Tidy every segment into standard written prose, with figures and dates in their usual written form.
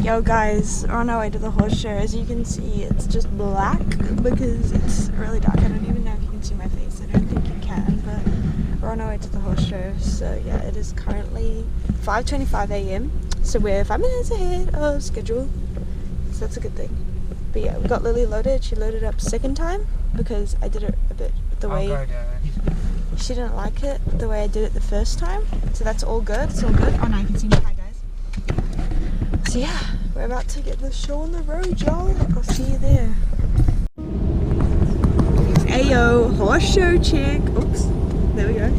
Yo guys, we're on our way to the horse show. As you can see, it's just black because it's really dark. I don't even know if you can see my face. I don't think you can, but we're on our way to the horse show. So yeah, it is currently 5:25 a.m. So we're 5 minutes ahead of schedule. So that's a good thing. But yeah, we got Lily loaded. She loaded up second time because I did it a bit the way she didn't like it the way I did it the first time. So that's all good. It's all good. Oh no, you can see me. Hi guys. So yeah, we're about to get the show on the road, y'all. I'll see you there. Ayo, horse show chick. Oops, there we go.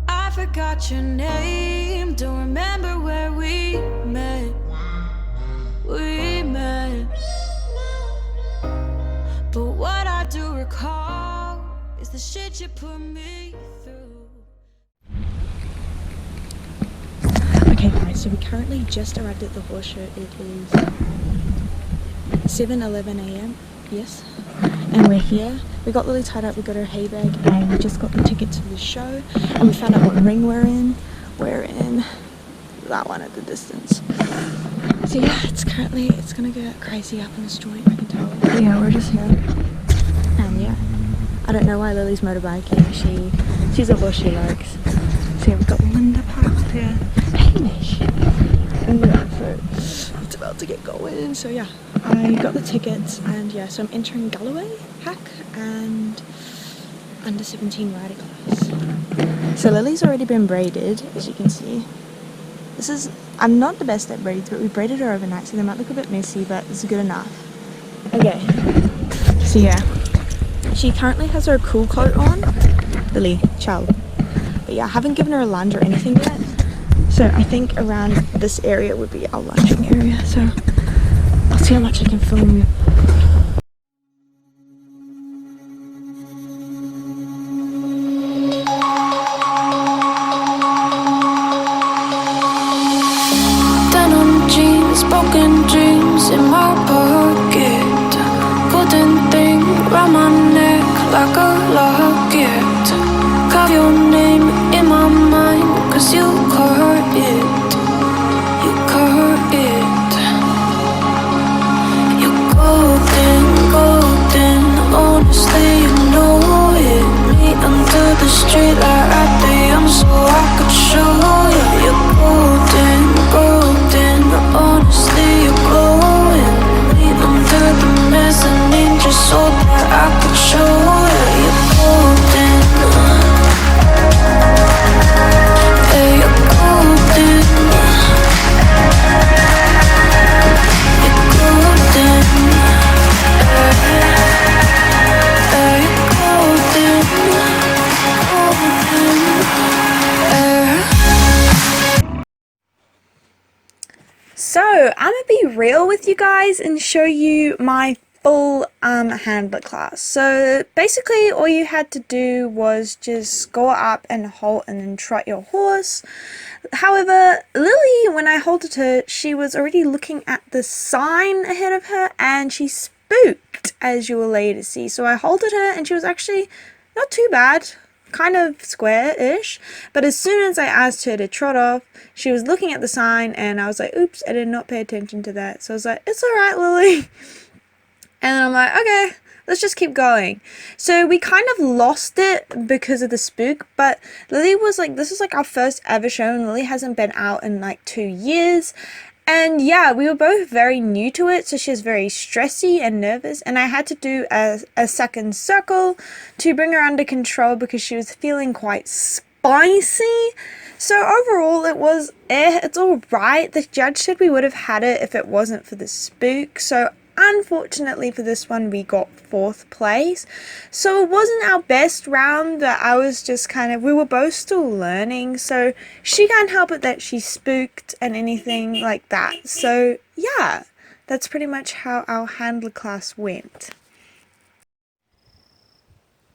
I forgot your name, don't remember where we met. But what I do recall is the shit you put me through. Okay guys, so we currently just arrived at the horse show. It is 7:11 a.m. Yes, and we're here. We got Lily tied up, we got her hay bag, and we just got the tickets for the show, and we found out what ring we're in. We're in that one at the distance. So yeah, it's gonna get crazy up in this joint, I can tell. But yeah, we're just here. And yeah, I don't know why Lily's motorbiking. She's a horse she likes. So yeah, we've got Linda parked here. Hey Nish. And yeah, so it's about to get going. So yeah, I got the tickets, and yeah, so I'm entering Galloway, Hack, and under 17 rider class. So Lily's already been braided, as you can see. I'm not the best at braids, but we braided her overnight, so they might look a bit messy, but it's good enough. Okay, so yeah, she currently has her cool coat on. Lily, ciao. But yeah, I haven't given her a lunge or anything yet, so I think around this area would be our lunging area, so I'll see how much I can film you. Broken dreams in my pocket, golden thing round my neck like a locket. Carve your name in my mind, cause you caught it, you caught it. You're golden, golden, honestly you know it. Me under the street light at the young so I could show you. You're golden, golden, honestly you're glowing. Me under the mezzanine just so that I could show you. You're golden, yeah, you're golden. You're golden, yeah, you're golden, golden, yeah. So I'm gonna be real with you guys and show you my full handler class. So basically all you had to do was just go up and halt and then trot your horse. However, Lily, when I halted her, she was already looking at the sign ahead of her and she spooked, as you will later see. So I halted her and she was actually not too bad, kind of square-ish, but as soon as I asked her to trot off, she was looking at the sign and I was like, oops, I did not pay attention to that. So I was like, it's alright, Lily. And then I'm like, okay, let's just keep going. So we kind of lost it because of the spook, but Lily was like, this is like our first ever show and Lily hasn't been out in like 2 years. And yeah, we were both very new to it, so she was very stressy and nervous, and I had to do a second circle to bring her under control because she was feeling quite spicy. So overall it was it's alright. The judge said we would have had it if it wasn't for the spook, so unfortunately for this one we got 4th place. So it wasn't our best round, but I was just we were both still learning, so she can't help it that she spooked and anything like that. So yeah, that's pretty much how our handler class went.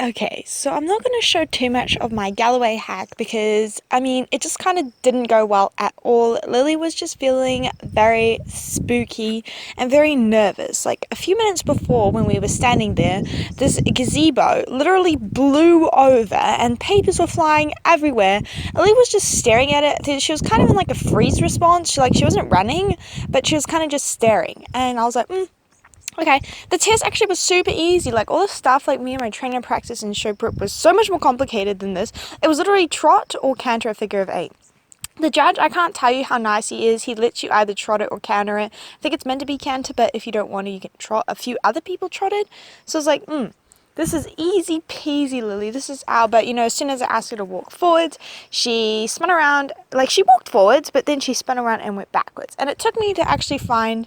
Okay, so I'm not going to show too much of my Galloway hack because, I mean, it just kind of didn't go well at all. Lily was just feeling very spooky and very nervous. Like, a few minutes before, when we were standing there, this gazebo literally blew over and papers were flying everywhere. Lily was just staring at it. She was kind of in like a freeze response. She wasn't running, but she was kind of just staring. And I was like, okay, the test actually was super easy. Like, all the stuff, like, me and my trainer practice and show prep was so much more complicated than this. It was literally trot or canter a figure of 8. The judge, I can't tell you how nice he is. He lets you either trot it or canter it. I think it's meant to be canter, but if you don't want to, you can trot. A few other people trotted. So it's like, this is easy peasy, Lily. This is our, but as soon as I asked her to walk forwards, she spun around. Like, she walked forwards, but then she spun around and went backwards. And it took me to actually find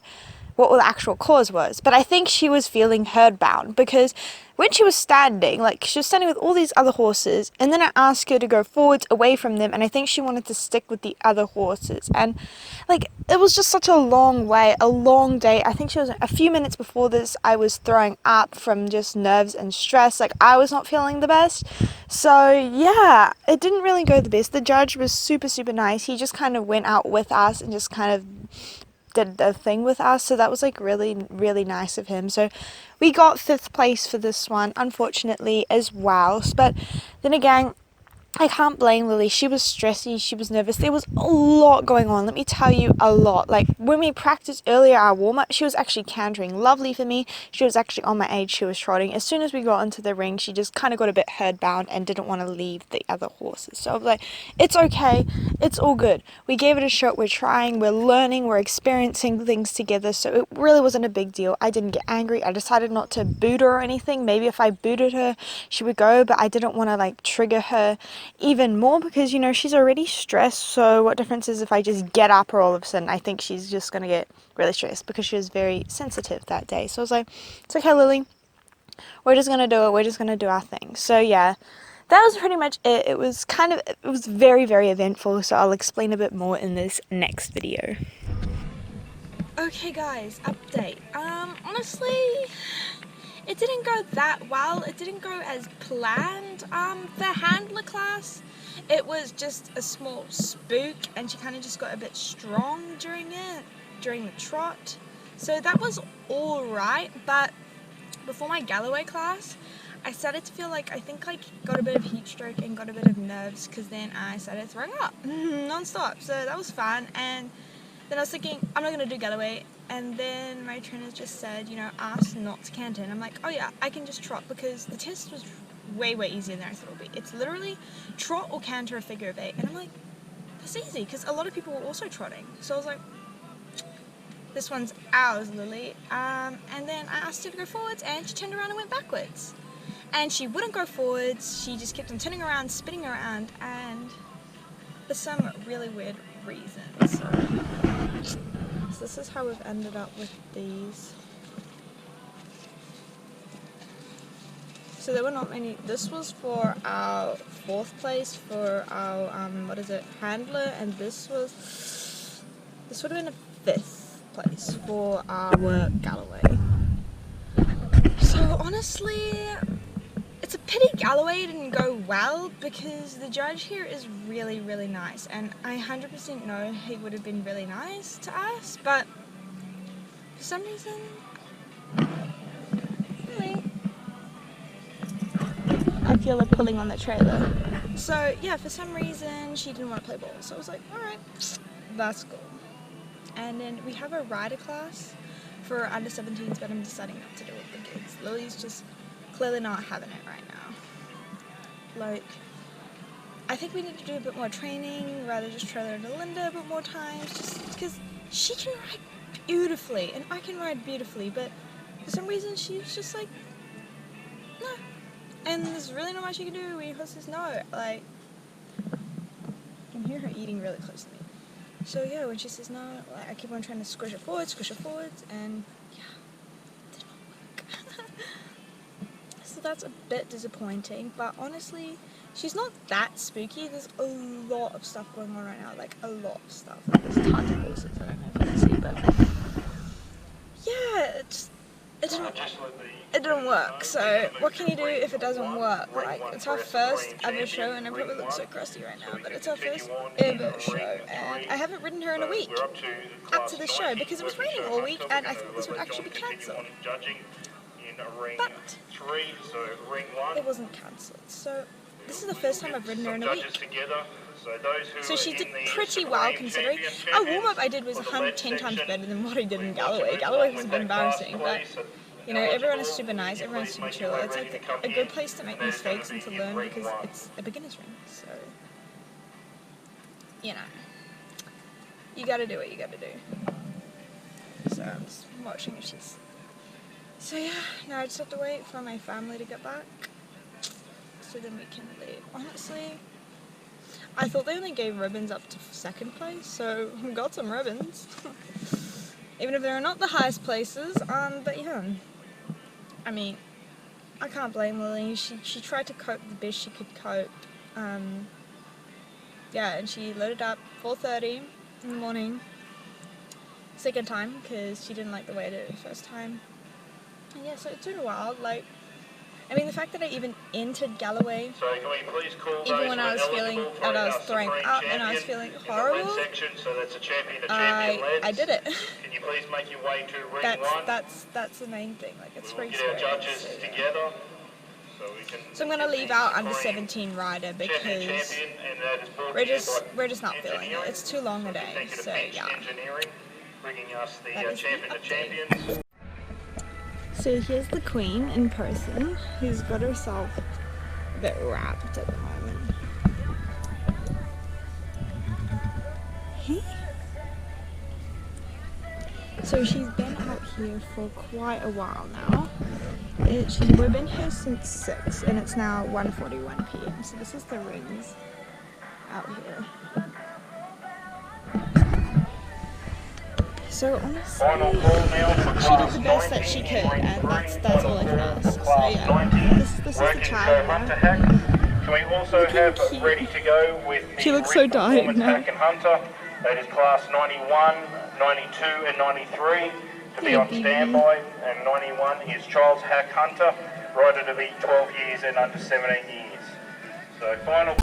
what the actual cause was. But I think she was feeling herd bound because when she was standing with all these other horses, and then I asked her to go forwards away from them, and I think she wanted to stick with the other horses. And it was just such a long way, a long day. I think she was a few minutes before this, I was throwing up from just nerves and stress. Like, I was not feeling the best. So yeah, it didn't really go the best. The judge was super, super nice. He just kind of went out with us and just kind of did the thing with us, so that was really, really nice of him. So we got 5th place for this one, unfortunately, as well. But then again, I can't blame Lily. She was stressy, she was nervous. There was a lot going on, let me tell you, a lot. Like, when we practiced earlier our warm-up, she was actually cantering lovely for me. She was actually on my age, she was trotting. As soon as we got into the ring, she just kind of got a bit herd-bound and didn't want to leave the other horses. So I was like, it's okay, it's all good. We gave it a shot, we're trying, we're learning, we're experiencing things together, so it really wasn't a big deal. I didn't get angry. I decided not to boot her or anything. Maybe if I booted her, she would go, but I didn't want to trigger her even more because she's already stressed. So what difference is if I just get up her all of a sudden? I think she's just gonna get really stressed because she was very sensitive that day. So I was like, it's okay, Lily, we're just gonna do it, we're just gonna do our thing. So yeah, that was pretty much it. It was very, very eventful, so I'll explain a bit more in this next video. Okay guys, update. Honestly, it didn't go that well. It didn't go as planned. The handler class, it was just a small spook, and she kind of just got a bit strong during the trot. So that was alright, but before my Galloway class, I started to feel like, I think got a bit of heat stroke and got a bit of nerves, because then I started throwing up non-stop. So that was fun, and then I was thinking, I'm not going to do Galloway, and then my trainer just said, ask not to canter, and I'm like, oh yeah, I can just trot, because the test was way, way easier than I thought it would be. It's literally trot or canter a figure of 8, and I'm like, that's easy, because a lot of people were also trotting. So I was like, this one's ours, Lily. And then I asked her to go forwards, and she turned around and went backwards. And she wouldn't go forwards, she just kept on turning around, spinning around, and for some really weird reasons. So this is how we've ended up with these. So there were not many. This was for our 4th place for our handler, and this would have been a 5th place for our Galloway. So honestly, it's a pity Galloway didn't go well, because the judge here is really, really nice, and I 100% know he would have been really nice to us, but for some reason, really, I feel like pulling on the trailer. So yeah, for some reason she didn't want to play ball, so I was like, alright, that's cool. And then we have a rider class for under 17s, but I'm deciding not to do it because Lily's just clearly not having it right now. I think we need to do a bit more training, rather just trailer into Linda a bit more times, just because she can ride beautifully, and I can ride beautifully, but for some reason she's just like, no. And there's really not much you can do when your horse says no. I can hear her eating really close to me. So yeah, when she says no, I keep on trying to squish her forwards, and yeah, it did not work. So that's a bit disappointing, but honestly, she's not that spooky. There's a lot of stuff going on right now, a lot of stuff. There's tons of horses, I don't know if you can see, but yeah, it didn't work. So what can you do if it doesn't work? Like, it's our first ever show, and I probably look so crusty right now, but it's our first ever show, and I haven't ridden her in a week up to the show because it was raining all week, and I thought this would actually be cancelled. But it wasn't cancelled. So this is the first time I've ridden her in a week. So she did pretty well considering. Our warm-up I did was 10 times better than what I did in Galloway. Galloway was a bit embarrassing, but you know, everyone is super nice, everyone's super chill. It's like a good place to make mistakes and to learn because it's a beginner's ring. So, you know, you gotta do what you gotta do. So I'm just watching if she's... So yeah, now I just have to wait for my family to get back so then we can leave. Honestly, I thought they only gave ribbons up to second place, so we got some ribbons. Even if they're not the highest places, but yeah. I mean, I can't blame Lily. She tried to cope the best she could cope. Yeah, and she loaded up 4:30 in the morning. Second time, because she didn't like the way I did it the first time. And yeah, so it's been wild. Like, I mean, the fact that I even entered Galloway, even when I was feeling that I was throwing up and I was feeling horrible, I did it. Can you please make your way to ring one? That's the main thing. Like, it's pretty Get our scary. judges So, yeah. together. So I'm gonna leave our under 17 rider because we're just not feeling it. It's too long a day. So yeah. Bringing us the That is the champion of update. champions. So here's the Queen in person, who's got herself a bit wrapped at the moment. Hey. So she's been out here for quite a while now. We've been here since 6 and it's now 1:41 PM. So this is the rings out here. So honestly, Final call now for she did class the best that she 19, could, and that's all I can ask. So class yeah, 19, this is the working child co Hunter now. Hack. Can we also have cute. ready to go with the She looks so Red tired Performance now. Hack and Hunter? That is class 91, 92 and 93 to be Hey, on baby. standby, and 91 is Charles Hack Hunter, rider to be 12 years and under 17 years. So final